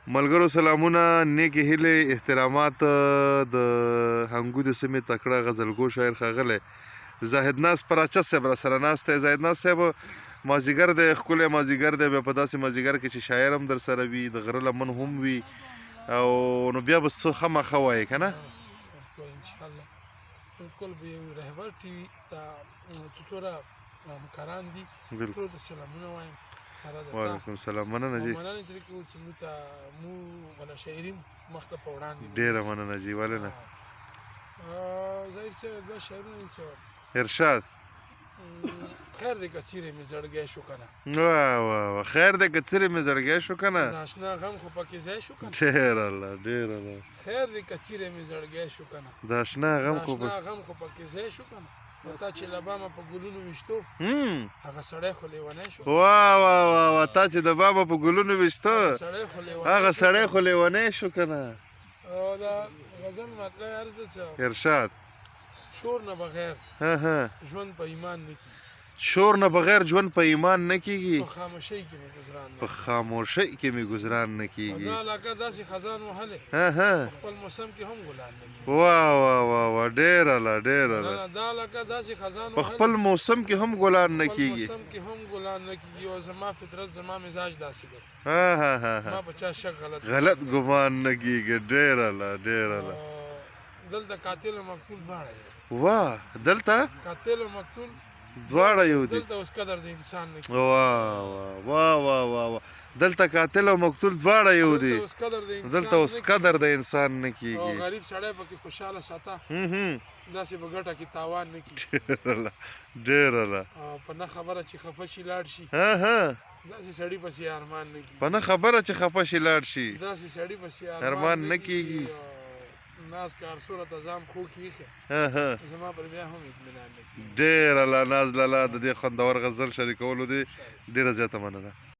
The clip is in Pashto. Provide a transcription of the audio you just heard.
ملګرو سلامونه، نیکې هیلې، احترامات د هنګو د سیمې تکړه غزلګو شاعر ښاغلی زاهد ناز پراچه صاحب را سره ناست دی. زاهد ناز صاحب مازدیګر دی، ښکلی مازدیګر دی، بیا په داسې مازدیګر کې چې شاعر هم در سره وي، د غره لمن هم وي، او نو بیا به څه خامخا وایې که نه؟ بالکل انشاءالله بالکل به یو رهبر ټي وي ته چې څومره همکاران دي ټولو ته سلامونه وایم سره د تا وعلیکم السلام. مننه جي، مننه چې کوو چې موږ ته مو ولا شاعرین مخ ته په وړاندې ډېره مننه جي. ولې نه؟ ظاهر صاحب دوه شعرونه دي چې ارشاد خیر دی که چیرې مې زړګی شو که نه. واه واه واه، خیر دی که څیرې مې زړګی شو که نه؟ د اشنا غم خو پکې ځای شو که نه. ډېر الله، ډېر الله. خیر دی که چیرې مې زړګی شو که نه. د اشنا غم خو پکې ځای شو که نه. نو تا چې له بامه په ګلونو ویشتو هغه سړی خو لیونی شو. واه واه واه واه، تا چې د بامه په ګلونو ویشته هغه سړی خو لیونی شو که نه؟ او د غزل مطلع عرض ده چې ارشاد شور نه بغیر ژوند په ایمان نه کېږي. شور نه بغیر ژوند په ایمان نه کېږي. په خاموشۍ کې مې گزران نه په خاموشۍ کې مې ګزران نه کېږي. دا علاقه داسې خزان وهلې په خپل موسم کې هم ګلان نه کېږي. واه واه واه واه، ډېر الله، ډېر الله. دا علاقه داسې خزان په خپل موسم کې هم ګلان نه کېږي. موسم کې هم ګلان نه کېږي. او زما فطرت زما مزاج داسې دی. ما په چا شک غلط ګمان نه کېږي. ډېر الله، ډېر الله. دلته قاتل او مقتول دواړه یو. واه، دلته قاتل او مقتول دواړه یو دي. دلته اوس قدر د انسان نه کېږي. واه واه واه واه واه، دلته قاتل او مقتول دواړه یو دي. دلته اوس قدر د انسان نه کېږي. او غریب سړی پکې خوشحاله ساته داسې په ګټه کې تاوان نه کېږي. ډېر الله. او په نه خبره چې خفه شي لاړ شي داسې سړي پسې ارمان نه کېږي. په نه خبره چې خفه شي لاړ شي داسې سړي پسې ارمان نه کېږي. ناز کار صورت ازام خو کېښه زما پر بیا هم اطمینان نه کېږي. ډېر الله. ناز لالا د دې خوندور غزل شریکولو دې ډېره زیاته مننه.